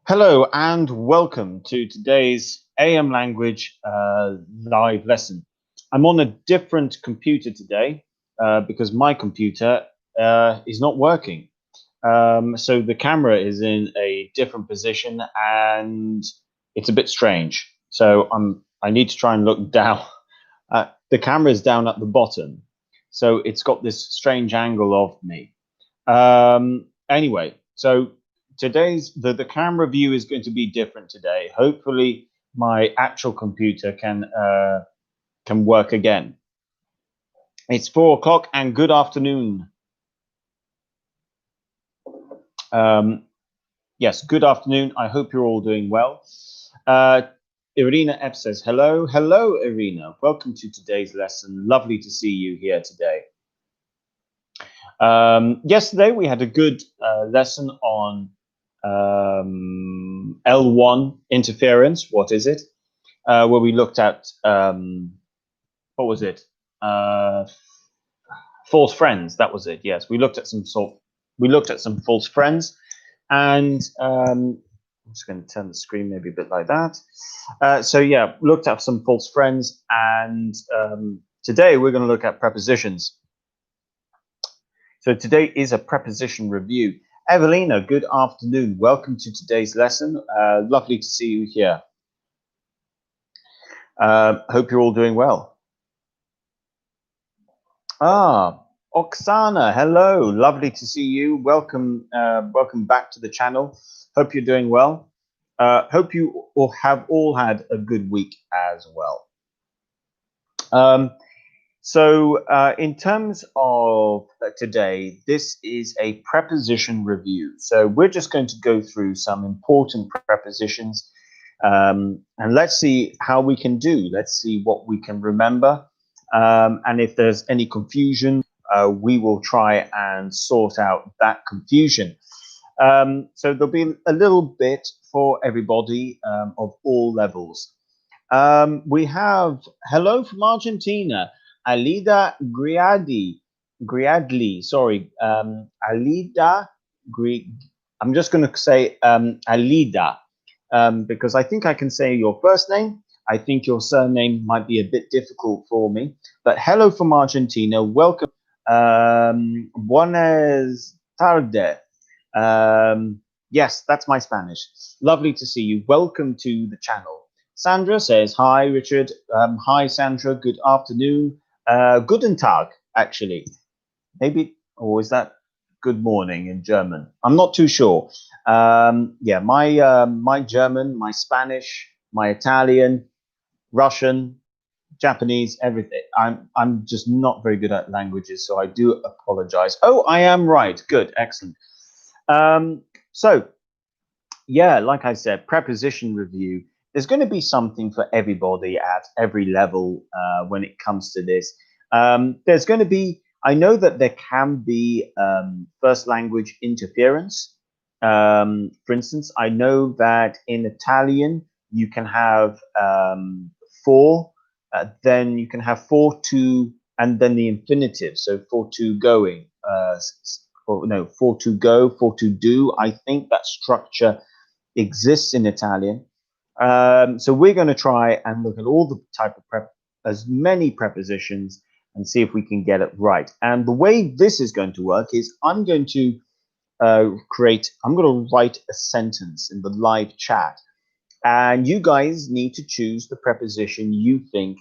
Hello and welcome to today's AM language live lesson. I'm on a different computer today because my computer is not working. So the camera is in a different position and it's a bit strange. So I need to try and look down. The camera is down at the bottom, so it's got this strange angle of me. Anyway, so today's the camera view is going to be different today. Hopefully, my actual computer can work again. It's 4 o'clock and good afternoon. Yes, good afternoon. I hope you're all doing well. Irina F says hello. Hello, Irina. Welcome to today's lesson. Lovely to see you here today. Yesterday we had a good lesson on L1 interference. What is it? Where we looked at what was it? False friends. That was it. Yes, we looked at some false friends, and I'm just going to turn the screen maybe a bit like that. So yeah, looked at some false friends, and today we're going to look at prepositions. So today is a preposition review. Evelina, good afternoon. Welcome to today's lesson. Lovely to see you here. Hope you're all doing well. Oksana, hello. Lovely to see you. Welcome, welcome back to the channel. Hope you're doing well. Hope you have all had a good week as well. So in terms of today, this is a preposition review. So we're just going to go through some important prepositions and let's see how we can do. Let's see what we can remember. And if there's any confusion, we will try and sort out that confusion. So there'll be a little bit for everybody of all levels. We have hello from Argentina. Alida Griadli, sorry, Alida, I'm just going to say Alida, because I think I can say your first name. I think your surname might be a bit difficult for me, but hello from Argentina, welcome. Buenas tardes. Yes, that's my Spanish. Lovely to see you. Welcome to the channel. Sandra says, hi, Richard. Hi, Sandra. Good afternoon. Guten Tag, actually. Maybe, or is that good morning in German? I'm not too sure. Yeah, my German, my Spanish, my Italian, Russian, Japanese, everything. I'm just not very good at languages, so I do apologize. Oh, I am right. Good, excellent. So, yeah, like I said, preposition review. There's going to be something for everybody at every level when it comes to this. There's going to be, I know that there can be first language interference. For instance, I know that in Italian, you can have for, then you can have for to, and then the infinitive. So for to going, for to go, for to do. I think that structure exists in Italian. So we're going to try and look at all the type of as many prepositions and see if we can get it right. And the way this is going to work is I'm going to write a sentence in the live chat, and you guys need to choose the preposition you think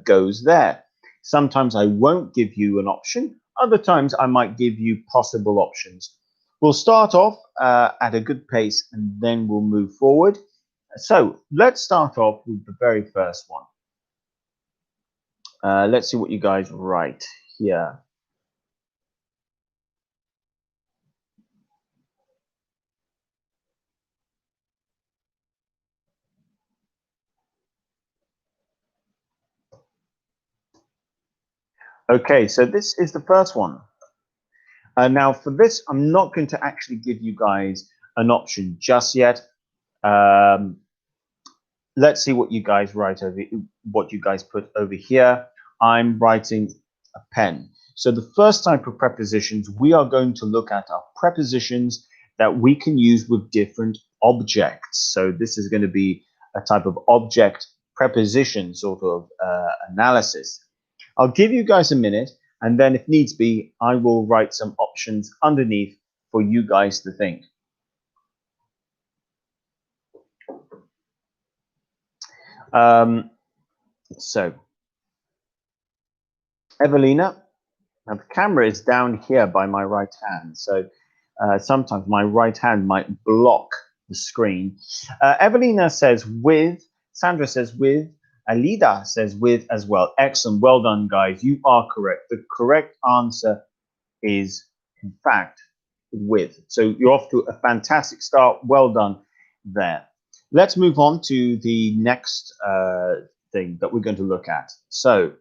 goes there. Sometimes I won't give you an option. Other times I might give you possible options. We'll start off at a good pace and then we'll move forward. So let's start off with the very first one. Let's see what you guys write here. Okay, so this is the first one. Now for this, I'm not going to actually give you guys an option just yet. Let's see what you guys write over, what you guys put over here. I'm writing a pen. So the first type of prepositions we are going to look at are prepositions that we can use with different objects. So this is going to be a type of object preposition sort of analysis. I'll give you guys a minute, and then if needs be, I will write some options underneath for you guys to think. So, Evelina, now the camera is down here by my right hand, so sometimes my right hand might block the screen. Evelina says with, Sandra says with, Alida says with as well. Excellent, well done, guys. You are correct. The correct answer is, in fact, with. So you're off to a fantastic start. Well done there. Let's move on to the next thing that we're going to look at. So,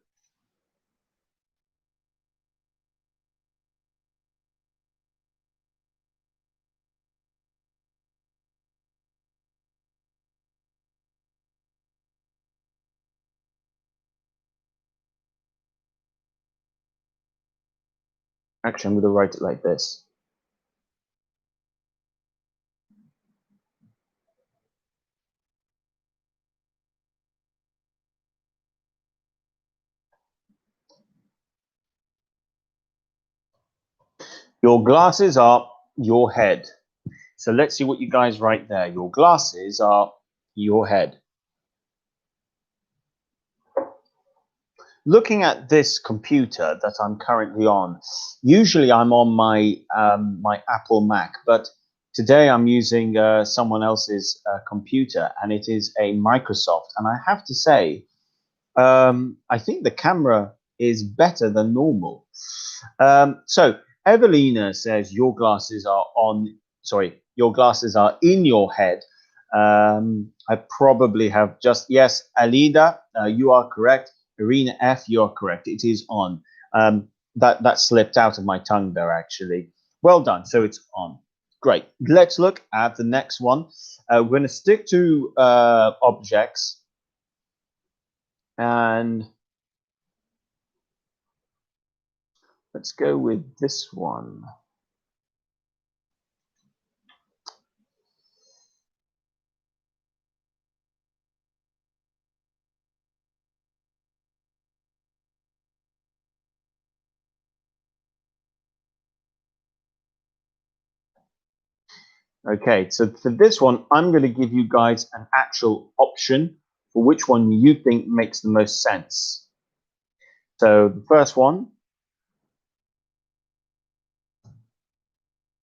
actually, I'm going to write it like this. Your glasses are your head. So let's see what you guys write there. Your glasses are your head. Looking at this computer that I'm currently on, usually I'm on my my Apple Mac, but today I'm using someone else's computer, and it is a Microsoft. And I have to say, I think the camera is better than normal. So Evelina says your glasses are on. Sorry, your glasses are in your head. I probably have just yes, Alida, you are correct. Irina F, you are correct. It is on. That slipped out of my tongue there, actually. Well done. So it's on. Great. Let's look at the next one. We're going to stick to objects. And let's go with this one. Okay, so for this one, I'm going to give you guys an actual option for which one you think makes the most sense. So the first one,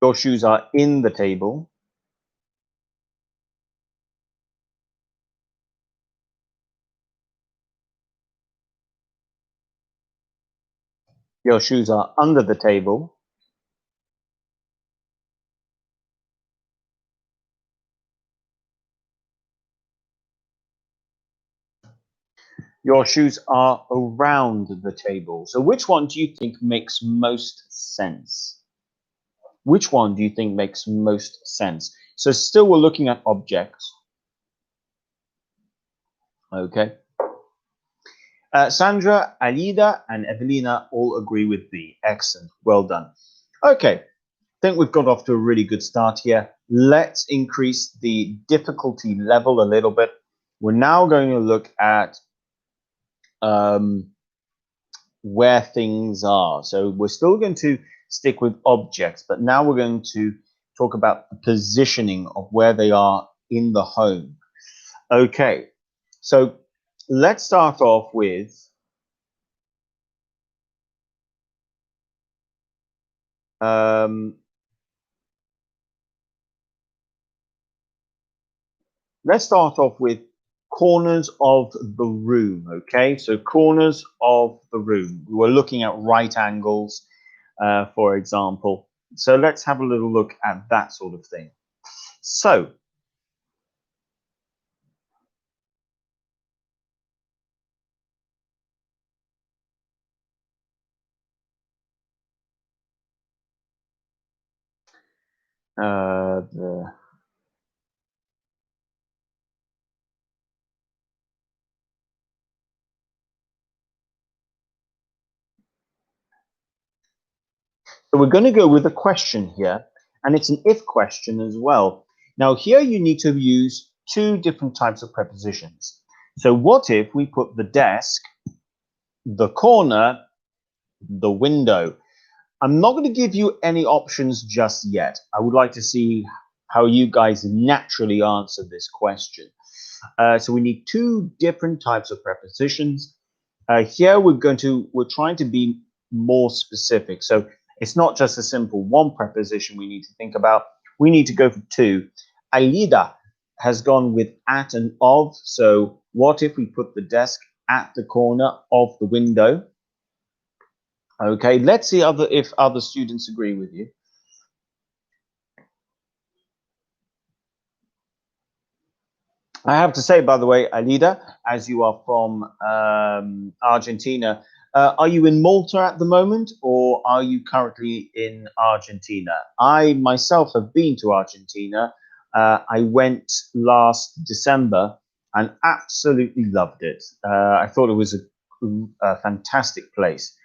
your shoes are in the table. Your shoes are under the table. Your shoes are around the table. So which one do you think makes most sense? Which one do you think makes most sense? So still we're looking at objects. Okay. Sandra, Alida, and Evelina all agree with B. Excellent. Well done. Okay. I think we've got off to a really good start here. Let's increase the difficulty level a little bit. We're now going to look at where things are. So we're still going to stick with objects, but now we're going to talk about the positioning of where they are in the home. Okay, so let's start off with corners of the room. Okay, so corners of the room. We're looking at right angles, for example. So let's have a little look at that sort of thing. So so we're going to go with a question here, and it's an if question as well. Now here you need to use two different types of prepositions. So what if we put the desk, the corner, the window? I'm not going to give you any options just yet. I would like to see how you guys naturally answer this question. So we need two different types of prepositions. Here we're trying to be more specific. So it's not just a simple one preposition we need to think about. We need to go for two. Aida has gone with at and of. So what if we put the desk at the corner of the window? Okay, let's see if other students agree with you. I have to say, by the way, Alida, as you are from Argentina, are you in Malta at the moment, or are you currently in Argentina? I myself have been to Argentina. I went last December and absolutely loved it. I thought it was a fantastic place.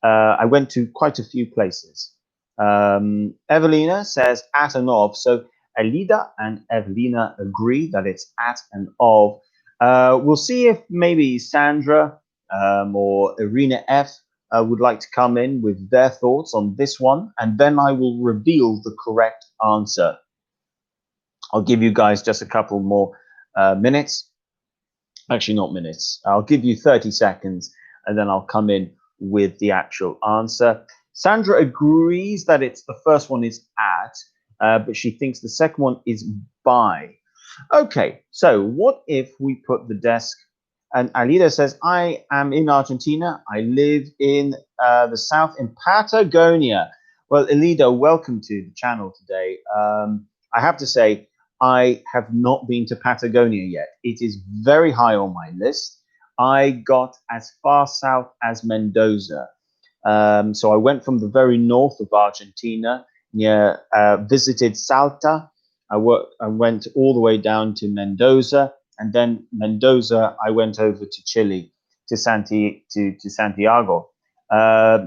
I went to quite a few places. Evelina says at and of. So Alida and Evelina agree that it's at and of. We'll see if maybe Sandra or Irina F would like to come in with their thoughts on this one, and then I will reveal the correct answer. I'll give you guys just a couple more minutes. Actually, not minutes. I'll give you 30 seconds, and then I'll come in with the actual answer. Sandra agrees that it's the first one is at, but she thinks the second one is by. Okay, so what if we put the desk, and Alida says, I am in Argentina. I live in the south in Patagonia. Well, Alida, welcome to the channel today. I have to say, I have not been to Patagonia yet. It is very high on my list. I got as far south as Mendoza. So I went from the very north of Argentina, visited Salta. I went all the way down to Mendoza, and then Mendoza, I went over to Chile, to Santiago.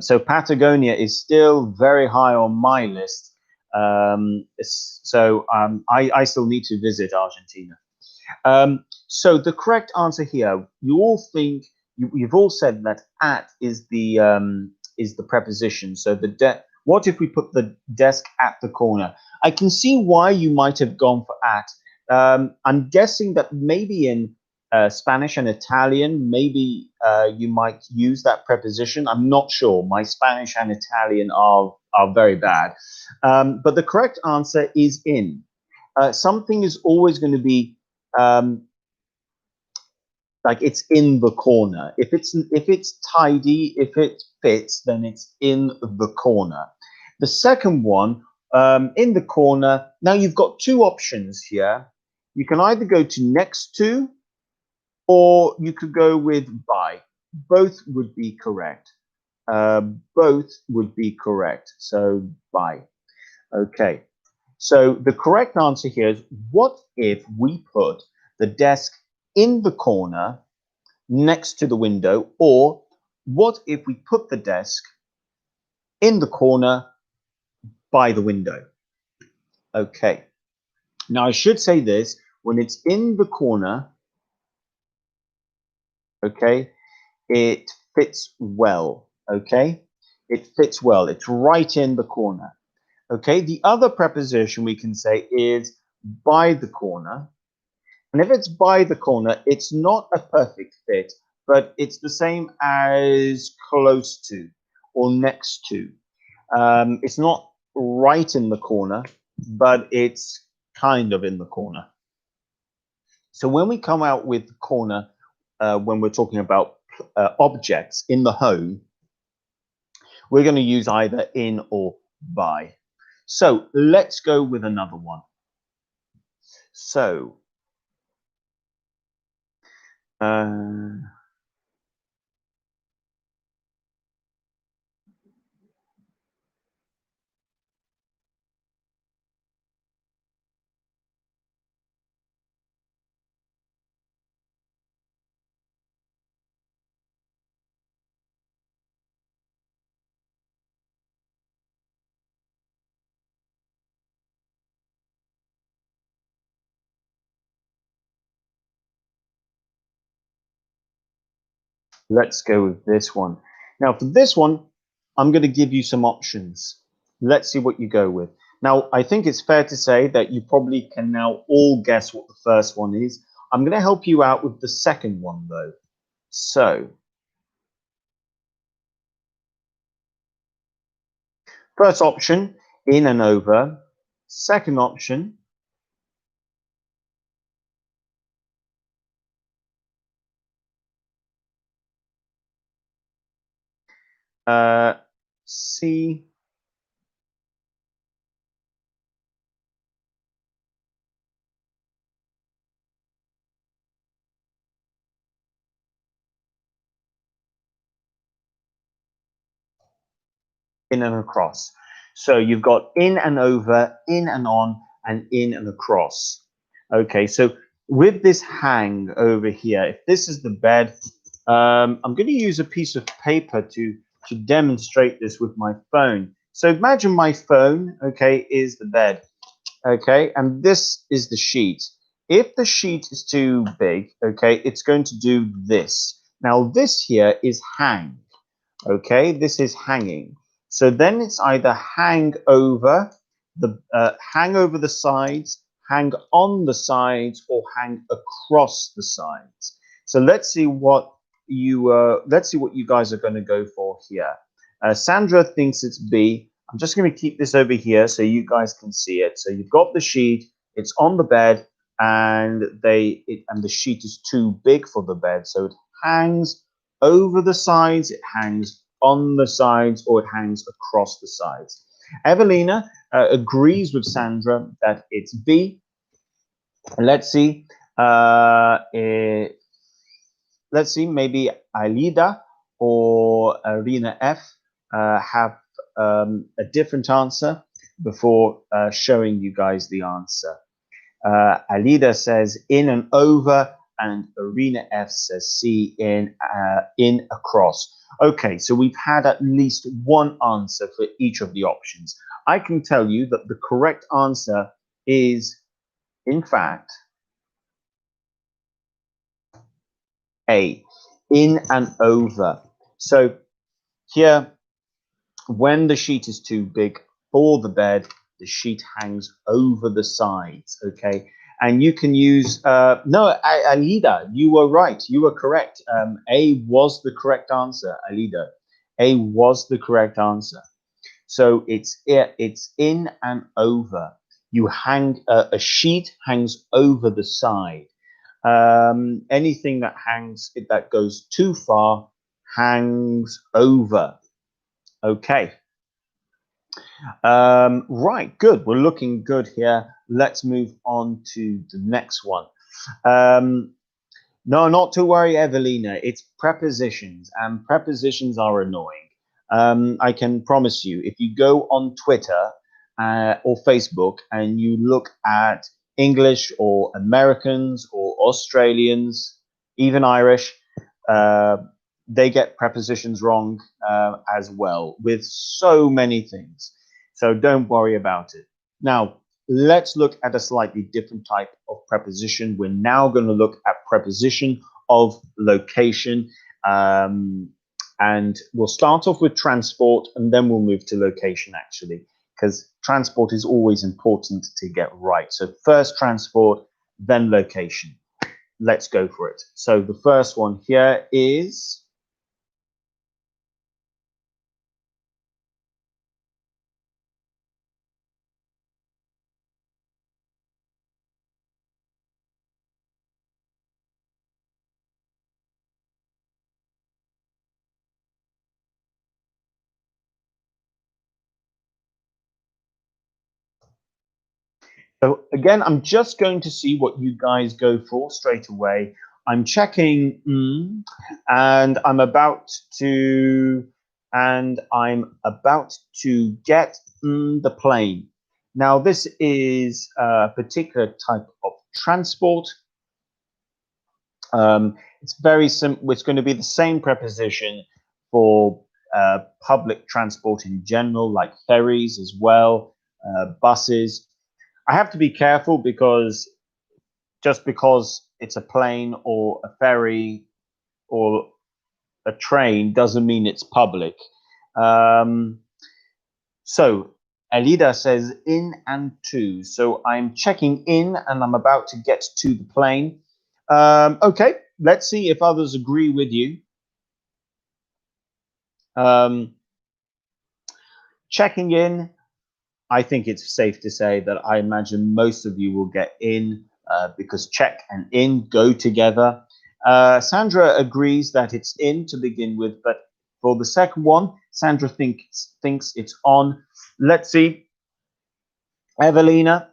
So Patagonia is still very high on my list. I still need to visit Argentina. So the correct answer here, you all think you've all said that at is the preposition. So what if we put the desk at the corner? I can see why you might have gone for at. I'm guessing that maybe in Spanish and Italian, maybe you might use that preposition. I'm not sure. My Spanish and Italian are very bad. But the correct answer is in. Something is always going to be like it's in the corner. If it's tidy, if it fits, then it's in the corner. The second one, in the corner. Now you've got two options here. You can either go to next to, or you could go with by. Both would be correct. Both would be correct. So by. Okay. So the correct answer here is, what if we put the desk in the corner next to the window, or what if we put the desk in the corner by the window? Okay. Now I should say this, when it's in the corner, okay, it fits well, okay? It fits well. It's right in the corner. Okay, the other preposition we can say is by the corner. And if it's by the corner, it's not a perfect fit, but it's the same as close to or next to. It's not right in the corner, but it's kind of in the corner. So when we come out with corner, when we're talking about objects in the home, we're going to use either in or by. So let's go with another one. So, Let's go with this one. Now, for this one, I'm going to give you some options. Let's see what you go with. Now, I think it's fair to say that you probably can now all guess what the first one is. I'm going to help you out with the second one, though. So, first option, in and over. Second option, C. In and across. So you've got in and over, in and on, and in and across. Okay, so with this hang over here, if this is the bed, I'm going to use a piece of paper to demonstrate this with my phone. So imagine my phone, okay, is the bed, okay, and this is the sheet. If the sheet is too big, okay, it's going to do this. Now this here is hang. Okay, this is hanging. So then it's either hang over the sides, hang on the sides, or hang across the sides. So let's see what you guys are going to go for here. Sandra thinks it's B. I'm just going to keep this over here so you guys can see it. So you've got the sheet, it's on the bed, and the sheet is too big for the bed, so it hangs over the sides, it hangs on the sides, or it hangs across the sides. Evelina agrees with Sandra that it's B. Let's see. Let's see. Maybe Alida or Arena F have a different answer before showing you guys the answer. Alida says in and over, and Arena F says C in across. Okay, so we've had at least one answer for each of the options. I can tell you that the correct answer is, in fact, A, in and over. So here, when the sheet is too big for the bed, the sheet hangs over the sides, okay? And you can use, no, Alida, you were right. You were correct. A was the correct answer, Alida. A was the correct answer. So it's in and over. You hang, a sheet hangs over the side. Anything that goes too far hangs over. Okay. Right, good. We're looking good here. Let's move on to the next one. No, not to worry, Evelina. It's prepositions, and prepositions are annoying. I can promise you, if you go on Twitter or Facebook and you look at English or Americans or Australians, even Irish, uh, they get prepositions wrong as well with so many things. So don't worry about it. Now, let's look at a slightly different type of preposition. We're now going to look at preposition of location. And we'll start off with transport, and then we'll move to location, actually, because transport is always important to get right. So first transport, then location. Let's go for it. So the first one here is so again, I'm just going to see what you guys go for straight away. I'm checking, and I'm about to get the plane. Now, this is a particular type of transport. It's very simple. It's going to be the same preposition for public transport in general, like ferries as well, buses. I have to be careful because just because it's a plane or a ferry or a train doesn't mean it's public. So Alida says in and to. So I'm checking in and I'm about to get to the plane. Okay, let's see if others agree with you. Checking in, I think it's safe to say that I imagine most of you will get in because check and in go together. Sandra agrees that it's in to begin with, but for the second one, Sandra thinks it's on. Let's see. Evelina,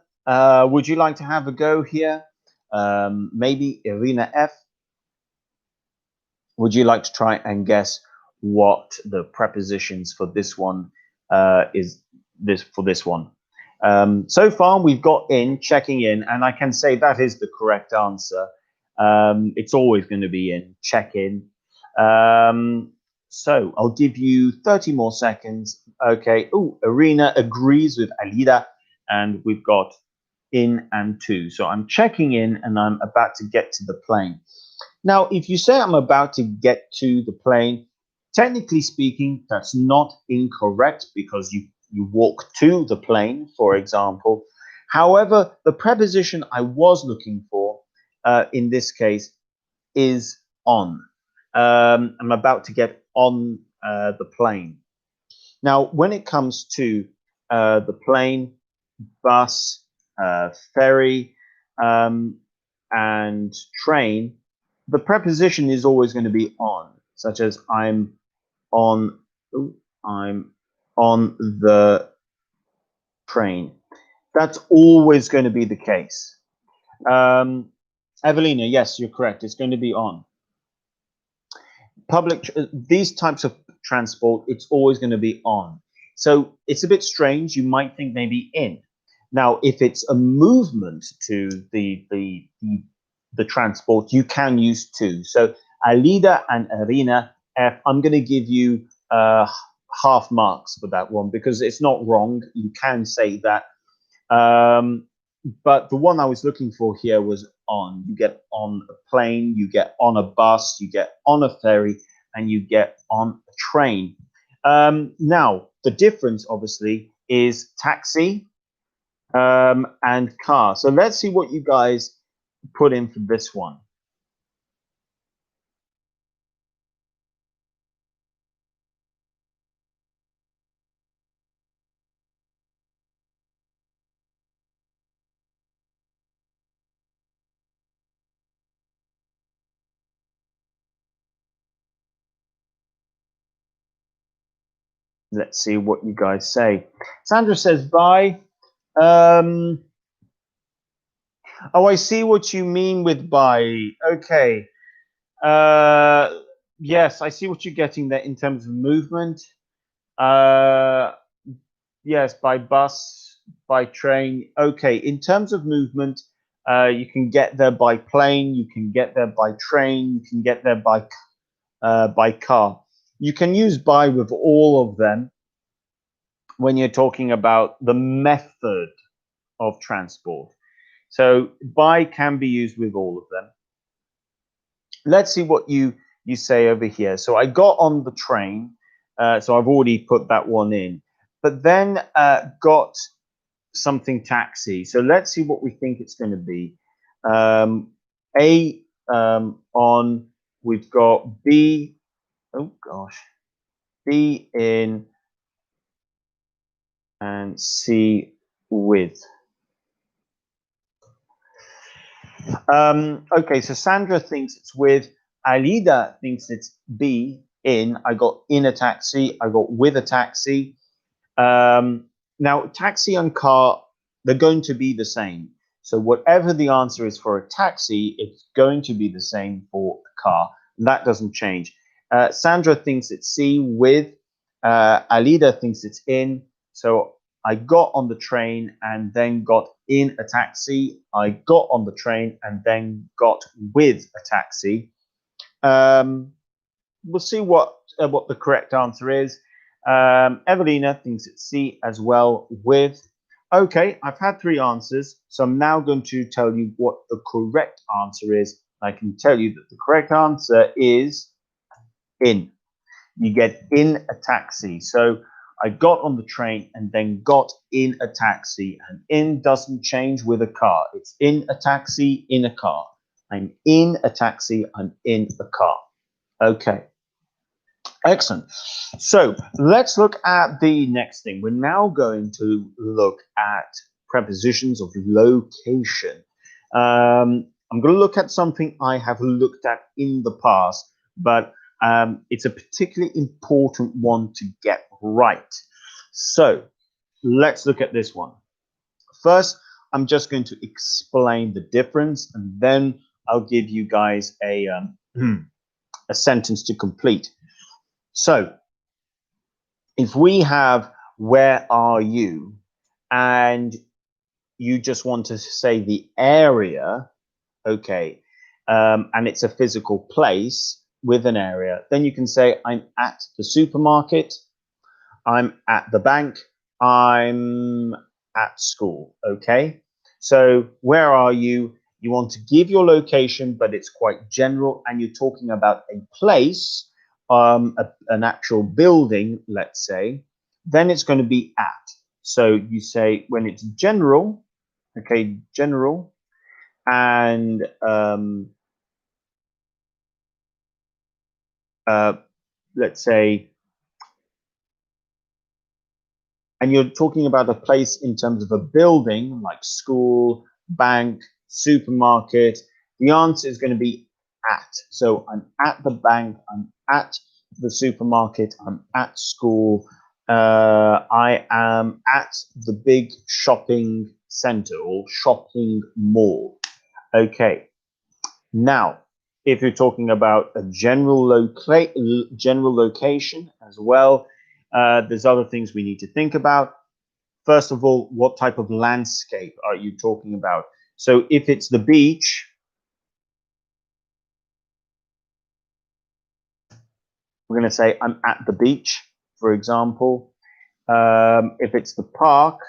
would you like to have a go here? Maybe Irina F. Would you like to try and guess what the prepositions for this one is for this one? So far, we've got in, checking in, and I can say that is the correct answer. It's always going to be in, check in. So I'll give you 30 more seconds. Okay. Oh, Irina agrees with Alida, and we've got in and to. So I'm checking in, and I'm about to get to the plane. Now, if you say I'm about to get to the plane, technically speaking, that's not incorrect because you walk to the plane, for example. However, the preposition I was looking for in this case is on. I'm about to get on the plane. Now, when it comes to the plane, bus, ferry, and train, the preposition is always going to be on, such as I'm on the train. That's always going to be the case. Evelina, yes, you're correct. It's going to be on. These types of transport, it's always going to be on. So it's a bit strange. You might think maybe in. Now, if it's a movement to the transport, you can use to. So Alida and Irina F, I'm going to give you half marks for that one because it's not wrong. You can say that. But the one I was looking for here was on. You get on a plane, you get on a bus, you get on a ferry, and you get on a train. Now, the difference, obviously, is taxi and car. So let's see what you guys put in for this one. Let's see what you guys say. Sandra says bye. Oh, I see what you mean with bye. Okay. Yes, I see what you're getting there in terms of movement. Yes, by bus, by train. Okay, in terms of movement, you can get there by plane, you can get there by train, you can get there by car. You can use by with all of them when you're talking about the method of transport. So by can be used with all of them. Let's see what you say over here. So I got on the train, so I've already put that one in, but then got something taxi. So let's see what we think it's going to be. On, we've got B, oh gosh, B in, and C with. Okay, so Sandra thinks it's with. Alida thinks it's B in. I got in a taxi. I got with a taxi. Now, taxi and car, they're going to be the same. So whatever the answer is for a taxi, it's going to be the same for a car. That doesn't change. Sandra thinks it's C with. Alida thinks it's in. So I got on the train and then got in a taxi. I got on the train and then got with a taxi. We'll see what the correct answer is. Evelina thinks it's C as well with. Okay, I've had 3 answers, so I'm now going to tell you what the correct answer is. I can tell you that the correct answer is in. You get in a taxi. So I got on the train and then got in a taxi. And in doesn't change with a car. It's in a taxi, in a car. I'm in a taxi, I'm in a car. Okay. Excellent. So let's look at the next thing. We're now going to look at prepositions of location. I'm going to look at something I have looked at in the past, but it's a particularly important one to get right. So let's look at this one. First, I'm just going to explain the difference, and then I'll give you guys a sentence to complete. So if we have where are you, and you just want to say the area, okay, and it's a physical place with an area, then you can say I'm at the supermarket, I'm at the bank, I'm at school, okay? So where are you? You want to give your location, but it's quite general, and you're talking about a place, an actual building, let's say, then it's going to be at. So you say when it's general, okay, general, and let's say, and you're talking about a place in terms of a building like school, bank, supermarket, the answer is going to be at. So I'm at the bank, I'm at the supermarket, I'm at school, I am at the big shopping center or shopping mall. Okay. Now, if you're talking about a general location as well, there's other things we need to think about. First of all, what type of landscape are you talking about? So if it's the beach, we're going to say I'm at the beach, for example. If it's the park,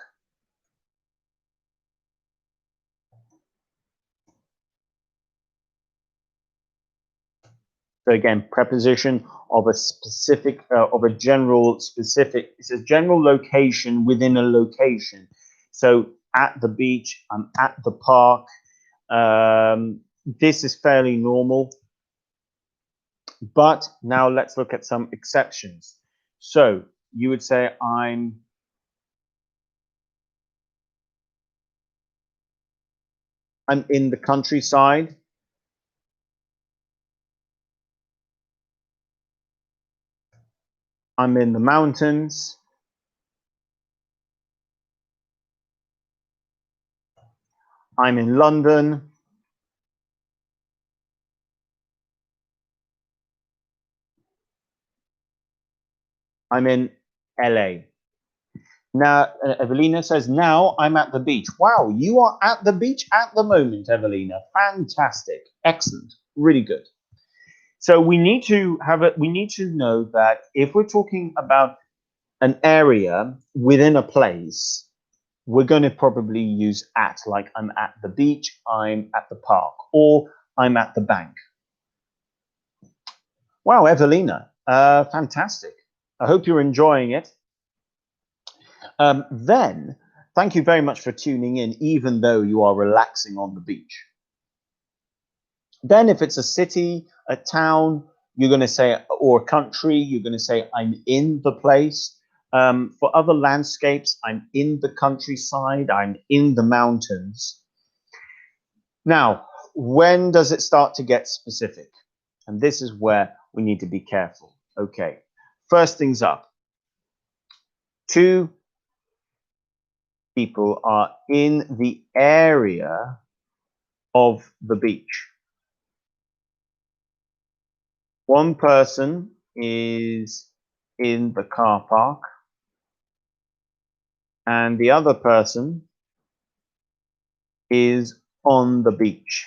so again, preposition of a specific, of a general specific, it's a general location within a location. So at the beach, I'm at the park. This is fairly normal. But now let's look at some exceptions. So you would say I'm in the countryside. I'm in the mountains. I'm in London. I'm in LA. Now, Evelina says, now I'm at the beach. Wow, you are at the beach at the moment, Evelina. Fantastic. Excellent. Really good. So we need to know that if we're talking about an area within a place, we're going to probably use at, like I'm at the beach, I'm at the park, or I'm at the bank. Wow, Evelina, fantastic. I hope you're enjoying it. Then, thank you very much for tuning in, even though you are relaxing on the beach. Then if it's a city, a town, you're going to say, or a country, you're going to say, I'm in the place. For other landscapes, I'm in the countryside, I'm in the mountains. Now, when does it start to get specific? And this is where we need to be careful. Okay, first things up. Two people are in the area of the beach. One person is in the car park, and the other person is on the beach.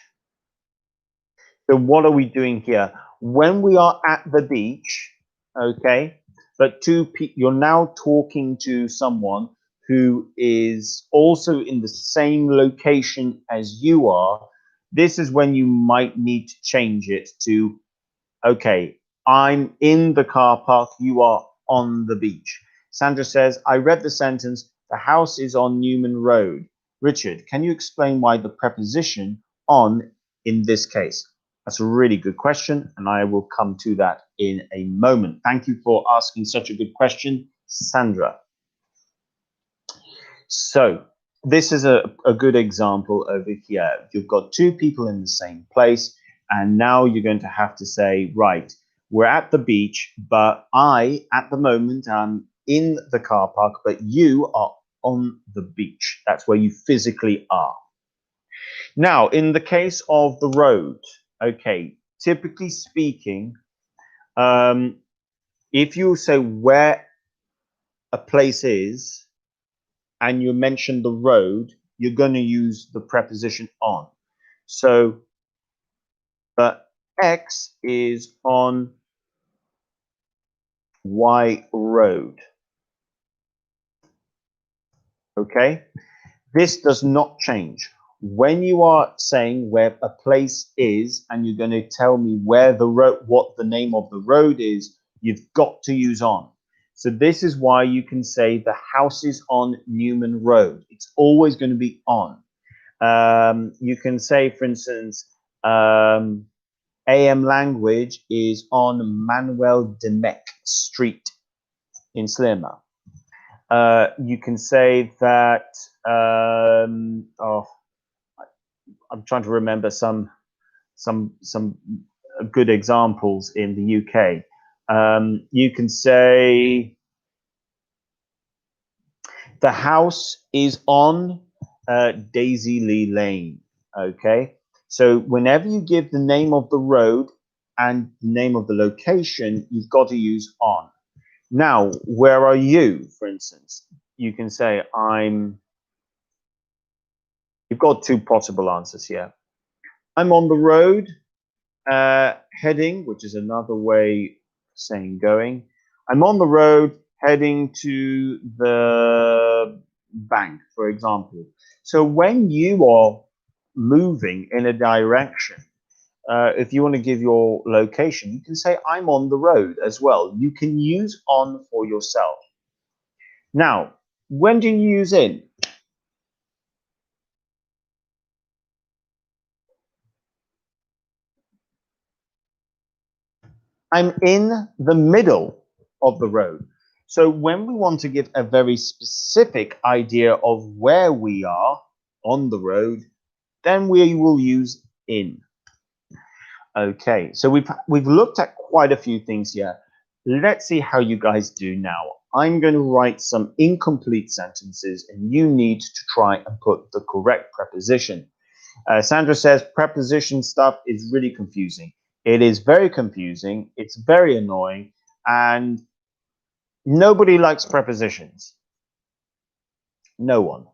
So what are we doing here? When we are at the beach, okay, but you're now talking to someone who is also in the same location as you are. This is when you might need to change it to, okay, I'm in the car park. You are on the beach. Sandra says, I read the sentence, the house is on Newman Road. Richard, can you explain why the preposition on in this case? That's a really good question, and I will come to that in a moment. Thank you for asking such a good question, Sandra. So this is a good example over here. You've got two people in the same place, and now you're going to have to say, right, we're at the beach, but I, at the moment, am in the car park, but you are on the beach. That's where you physically are. Now, in the case of the road, okay, typically speaking, if you say where a place is and you mention the road, you're going to use the preposition on. So, but X is on Y road. Okay, this does not change. When you are saying where a place is and you're going to tell me where the road, what the name of the road is, you've got to use on. So this is why you can say the house is on Newman Road. It's always going to be on. You can say, for instance, amlanguage is on Manuel Demecq Street in Slima. You can say that, I'm trying to remember some good examples in the UK. You can say the house is on Daisy Lee Lane. Okay, so whenever you give the name of the road and the name of the location, you've got to use on. Now, where are you, for instance? You can say I'm. You've got two possible answers here. I'm on the road, heading, which is another way of saying going. I'm on the road heading to the bank, for example. So when you are moving in a direction, if you want to give your location, you can say I'm on the road as well. You can use on for yourself. Now, when do you use in? I'm in the middle of the road. So when we want to give a very specific idea of where we are on the road, then we will use in. Okay, so we've looked at quite a few things here. Let's see how you guys do now. I'm going to write some incomplete sentences and you need to try and put the correct preposition. Sandra says preposition stuff is really confusing. It is very confusing. It's very annoying. And nobody likes prepositions. No one.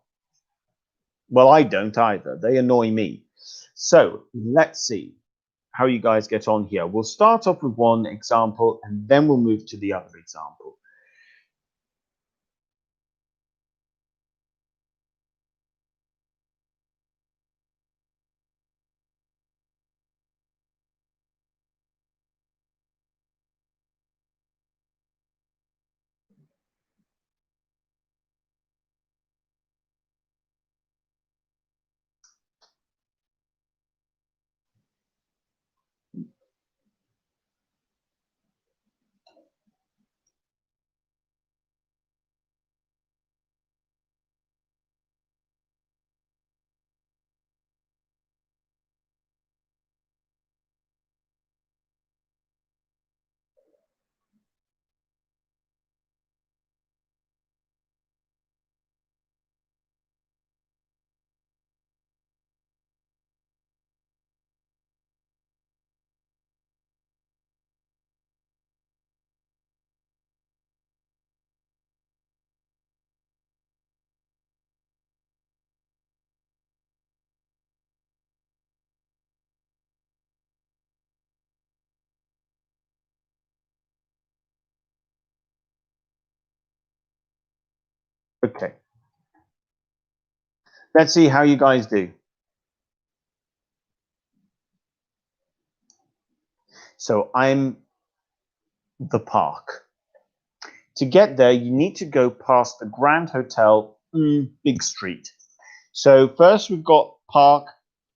Well, I don't either. They annoy me. So let's see how you guys get on here. We'll start off with one example and then we'll move to the other example. Okay. Let's see how you guys do. So I'm the park. To get there, you need to go past the Grand Hotel, Big Street. So first we've got park.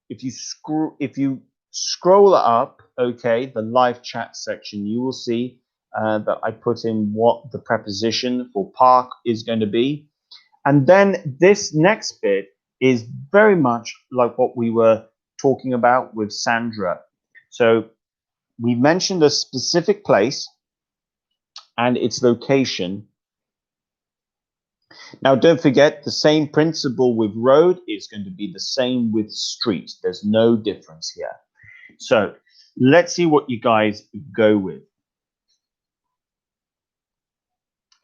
If you scroll up, okay, the live chat section, you will see that I put in what the preposition for park is going to be. And then this next bit is very much like what we were talking about with Sandra. So we mentioned a specific place and its location. Now, don't forget, the same principle with road is going to be the same with street. There's no difference here. So let's see what you guys go with.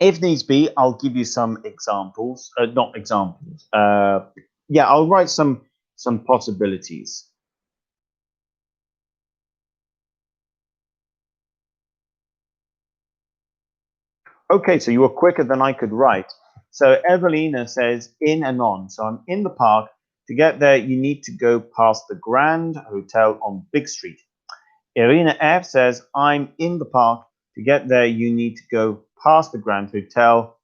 If needs be, I'll give you some examples. Not examples. Yeah, I'll write some possibilities. Okay, so you were quicker than I could write. So Evelina says in and on. So I'm in the park. To get there, you need to go past the Grand Hotel on Big Street. Irina F says, I'm in the park. To get there, you need to go past the Grand Hotel.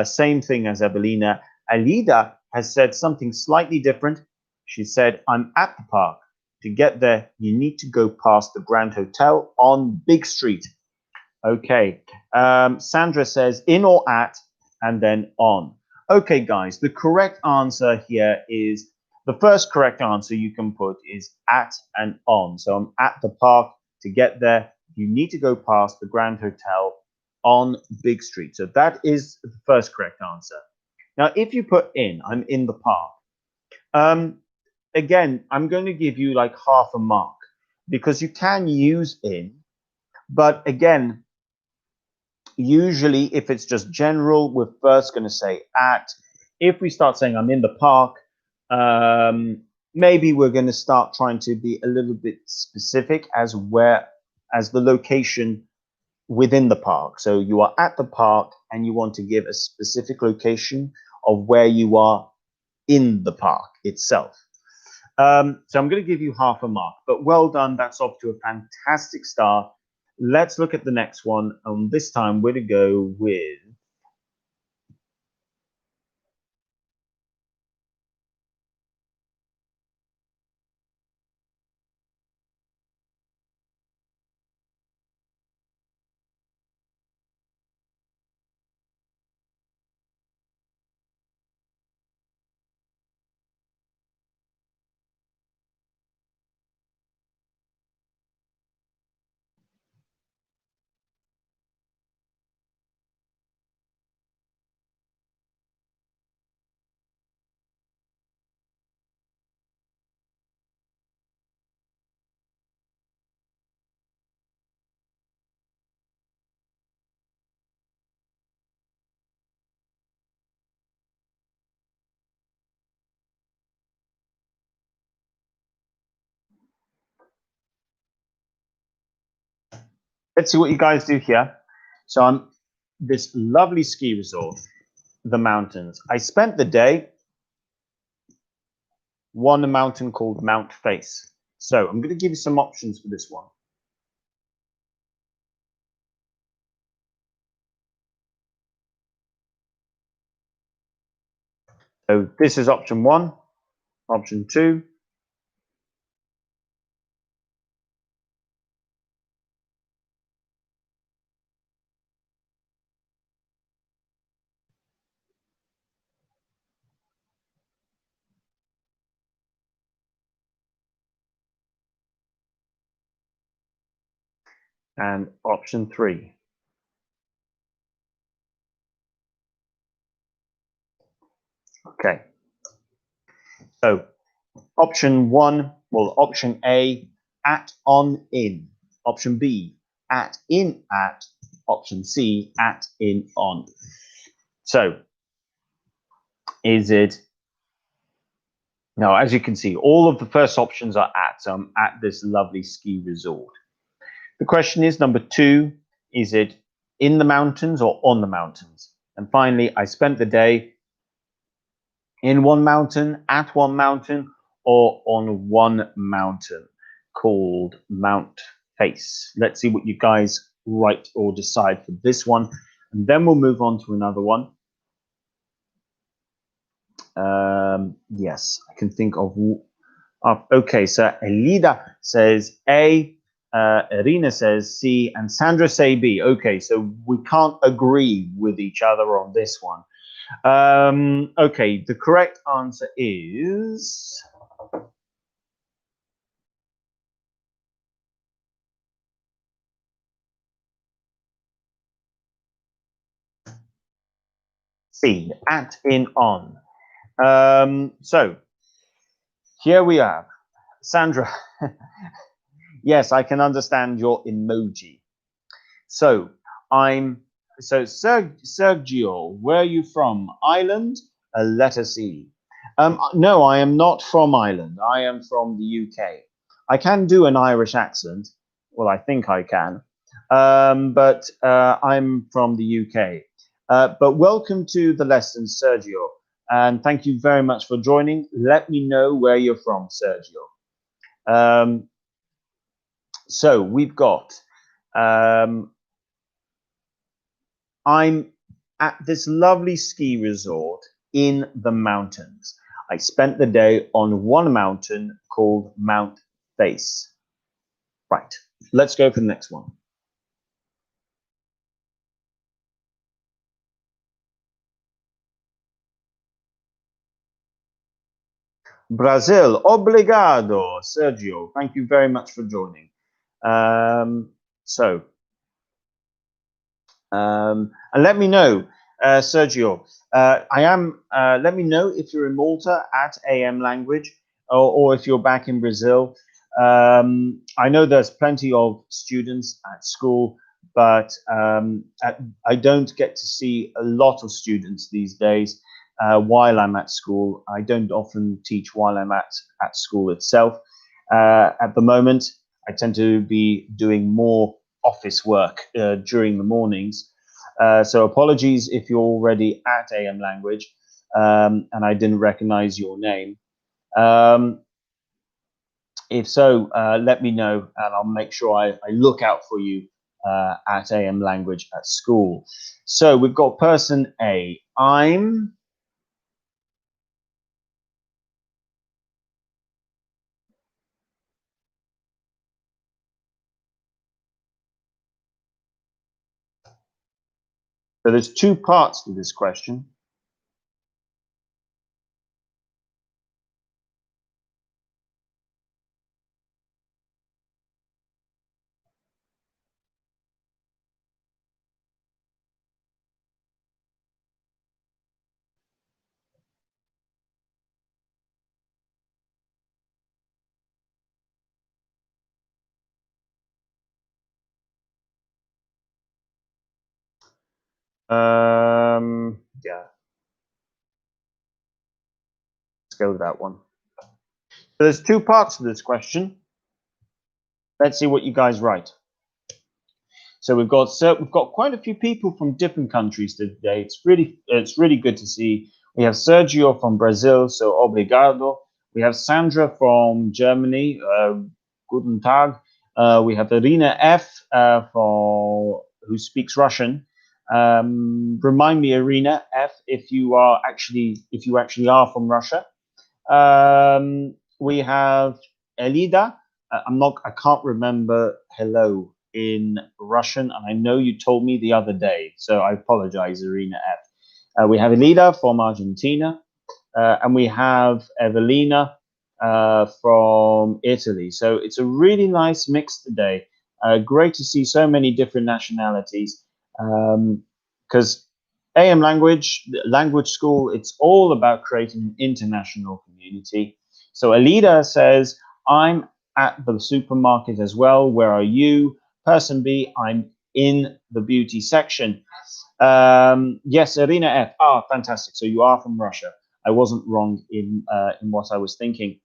Same thing as Evelina. Alida has said something slightly different. She said, I'm at the park. To get there, you need to go past the Grand Hotel on Big Street. Okay. Sandra says, in or at, and then on. Okay, guys, the correct answer here is, the first correct answer you can put is at and on. So I'm at the park. To get there, you need to go past the Grand Hotel on Big Street. So that is the first correct answer. Now, if you put in, I'm in the park. Again, I'm going to give you like half a mark because you can use in, but again, usually if it's just general, we're first going to say at. If we start saying I'm in the park, maybe we're going to start trying to be a little bit specific as the location within the park. So you are at the park and you want to give a specific location of where you are in the park itself. So I'm going to give you half a mark, but well done. That's off to a fantastic start. Let's look at the next one. This time we're going to go with let's see what you guys do here. So I'm this lovely ski resort, the mountains. I spent the day on a mountain called Mount Face. So I'm going to give you some options for this one. So this is option one, option two, and option three. Okay. So option one, well, option A, at, on, in. Option B, at, in, at. Option C, at, in, on. So is it, now as you can see, all of the first options are at, so I'm at this lovely ski resort. The question is, number two, is it in the mountains or on the mountains? And finally, I spent the day in one mountain, at one mountain, or on one mountain called Mount Face. Let's see what you guys write or decide for this one, and then we'll move on to another one. Yes, I can think of. Okay, so Elida says A, Irina says C, and Sandra say B. Okay, so we can't agree with each other on this one. Okay, the correct answer is C, at, in, on. So here we are. Sandra, yes, I can understand your emoji. So Sergio, where are you from? Ireland? Letter C. No, I am not from Ireland. I am from the UK. I can do an Irish accent. Well, I think I can. But I'm from the UK. But welcome to the lesson, Sergio. And thank you very much for joining. Let me know where you're from, Sergio. So we've got I'm at this lovely ski resort in the mountains. I spent the day on one mountain called Mount Face. Right, let's go for the next one. Brazil, obrigado, Sergio. Thank you very much for joining. And let me know, Sergio. Let me know if you're in Malta at AM Language, or if you're back in Brazil. I know there's plenty of students at school, but I don't get to see a lot of students these days while I'm at school. I don't often teach while I'm at school itself. At the moment, I tend to be doing more office work during the mornings. So apologies if you're already at AM Language and I didn't recognize your name. If so, let me know and I'll make sure I look out for you at AM Language at school. So we've got person A. So there's two parts to this question. Yeah, let's go with that one. So there's two parts to this question. Let's see what you guys write. So we've got quite a few people from different countries today. It's really good to see. We have Sergio from Brazil, so obrigado. We have Sandra from Germany, guten Tag. We have Irina F who speaks Russian. Remind me, Irina F, if you actually are from Russia. We have Elida. I can't remember hello in Russian, and I know you told me the other day, so I apologize, Irina F. We have Elida from Argentina, and we have Evelina from Italy. So it's a really nice mix today. Great to see so many different nationalities, because AM language school, it's all about creating an international community. So Alida says, I'm at the supermarket as well. Where are you? Person B, I'm in the beauty section. Yes, Irina F. Ah, fantastic. So you are from Russia. I wasn't wrong in what I was thinking.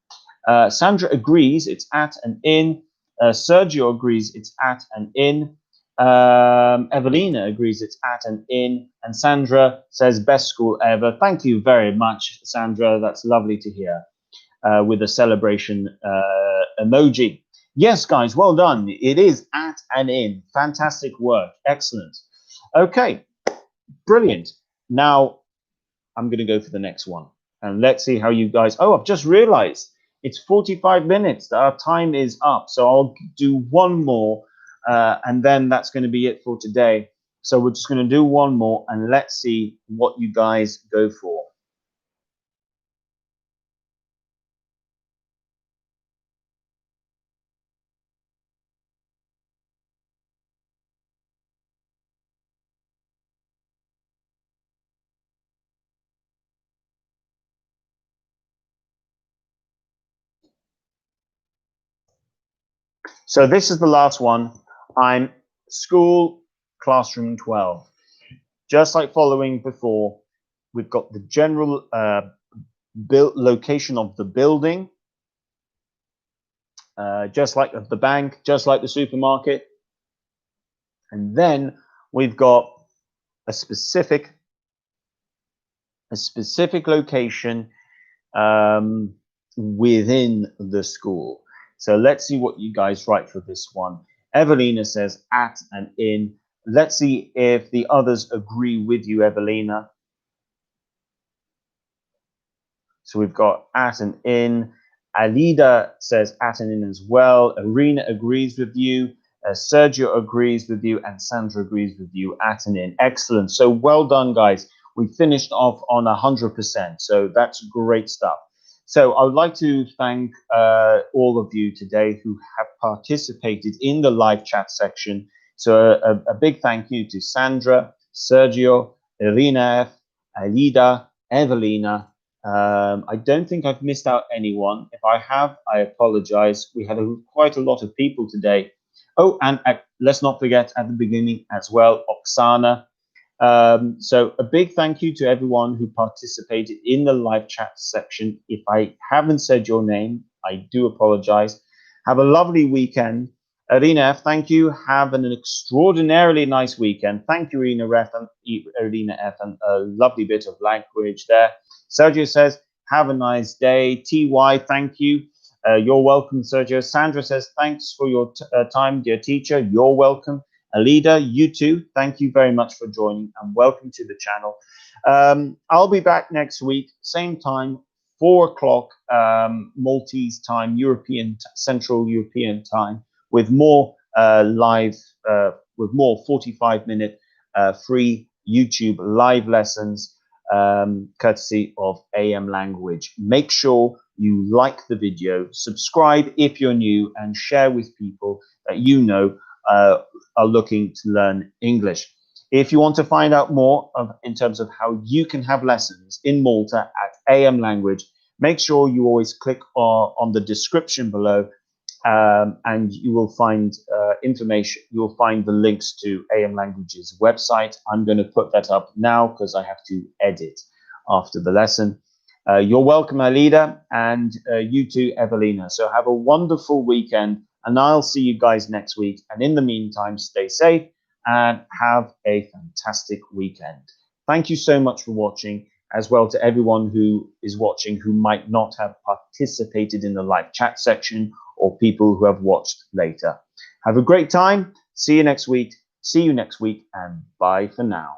Sandra agrees it's at and in. Sergio agrees it's at and in. Evelina agrees it's at and in. And Sandra says best school ever. Thank you very much, Sandra. That's lovely to hear. With a celebration emoji. Yes, guys, well done. It is at and in. Fantastic work. Excellent. Okay, brilliant. Now I'm going to go for the next one. And let's see how you guys. Oh, I've just realized it's 45 minutes. Our time is up. So I'll do one more. And then that's going to be it for today. So we're just going to do one more and let's see what you guys go for. So this is the last one. I'm school classroom 12. Just like following before, we've got the general location of the building, just like the bank, just like the supermarket. And then we've got a specific location within the school. So let's see what you guys write for this one. Evelina says at and in. Let's see if the others agree with you, Evelina. So we've got at and in. Alida says at and in as well. Irina agrees with you. Sergio agrees with you. And Sandra agrees with you. At and in. Excellent. So well done, guys. We finished off on 100%. So that's great stuff. So I would like to thank all of you today who have participated in the live chat section. So a big thank you to Sandra, Sergio, Irina F, Alida, Evelina. I don't think I've missed out anyone. If I have, I apologize. We had quite a lot of people today. Oh, and let's not forget at the beginning as well, Oksana. So a big thank you to everyone who participated in the live chat section. If I haven't said your name, I do apologize. Have a lovely weekend. Irina F, thank you. Have an extraordinarily nice weekend. Thank you, Irina F, and a lovely bit of language there. Sergio says, have a nice day. TY, thank you. You're welcome, Sergio. Sandra says, thanks for your time, dear teacher. You're welcome. Alida, you too. Thank you very much for joining and welcome to the channel. I'll be back next week, same time, 4 o'clock Maltese time, Central European time, with more with more 45-minute free YouTube live lessons, courtesy of AM Language. Make sure you like the video, subscribe if you're new, and share with people that you know are looking to learn English. If you want to find out more in terms of how you can have lessons in Malta at AM Language, make sure you always click on the description below, and you will find information. You'll find the links to AM Language's website. I'm going to put that up now because I have to edit after the lesson. You're welcome, Alida, and you too, Evelina. So have a wonderful weekend, and I'll see you guys next week. And in the meantime, stay safe and have a fantastic weekend. Thank you so much for watching, as well to everyone who is watching who might not have participated in the live chat section, or people who have watched later. Have a great time. See you next week. And bye for now.